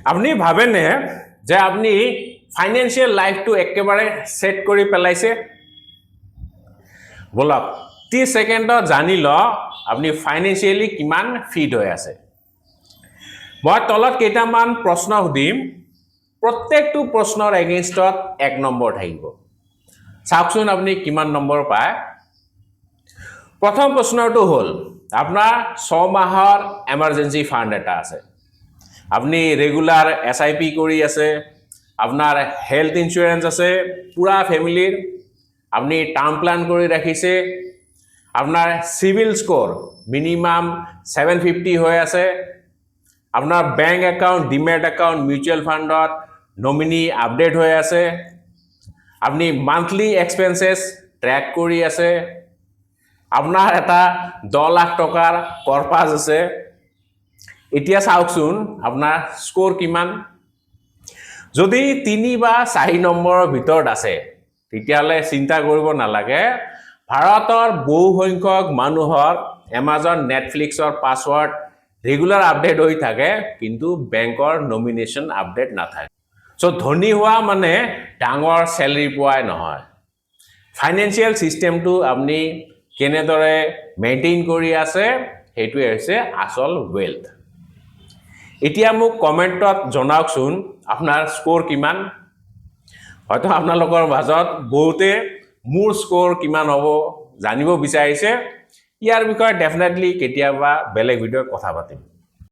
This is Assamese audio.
আপনি ভাবেনে যে আপনি ফাইনেন্সিয়াল লাইফটো একেবাৰে সেট কৰি পেলাইছে বলক 30 সেকেন্ডত জানি ল আপনি ফাইনেন্সিয়ালি কিমান ফিট হৈ আছে মই তলত কেইটামান প্ৰশ্ন সুধিম প্ৰত্যেকটো প্ৰশ্নৰ এগেইনষ্টত 1 নম্বৰ থাকিব চাওকচোন আপনি কিমান নম্বৰ পায় প্ৰথম প্ৰশ্নটো হ'ল আপোনাৰ 6 মাহৰ এমাৰ্জেন্সি ফান্ড এটা আছে আপনি ৰেগুলাৰ এসআইপি কৰি আছে আপনাৰ হেলথ ইন্স্যুৰেন্স আছে পুৰা ফ্যামিলিৰ আপনি টাৰ্ম প্ল্যান কৰি রাখিছে আপনার সিভিল স্কোর মিনিমাম 750 হৈ আছে আপনার bank account demat account mutual ফান্ডত নমিনি আপডেট হৈ আছে আপনি মান্থলি এক্সপেন্সেস ট্র্যাক কৰি আছে আপনার এটা 10 লাখ টাকার কর্পাস আছে এতিয়া চাওকচোন আপনার স্কোর কিমান যদি 3 বা 4 নম্বৰৰ ভিতৰত আছে তেতিয়ালে চিন্তা কৰিব নালাগে ভাৰতৰ বহু সংখ্যক মানুহৰ Amazon Netflixৰ পাসওয়াৰ্ড ৰেগুলাৰ আপডেট হৈ থাকে কিন্তু ব্যাংকৰ নমিনেশন আপডেট নাথাকে সো ধনী হোৱা মানে ডাঙৰ স্যালাৰি পোৱাই নহয় ফাইনেন্সিয়াল সিস্টেমটো আপনি কেনেদৰে মেইনটেইন কৰি আছে হেতুৱে হৈছে আসল ওয়েলথ এতিয়া মোক কমেন্টত জনাওকচোন আপনাৰ স্কোৰ কিমান হয়তো আপোনালোকৰ মাজত বহুতে মোৰ স্কোৰ কিমান হ'ব জানিব বিচাৰিছে ইয়াৰ বিষয়ে ডেফিনেটলি কেতিয়াবা বেলেগ ভিডিঅ'ত কথা পাতিম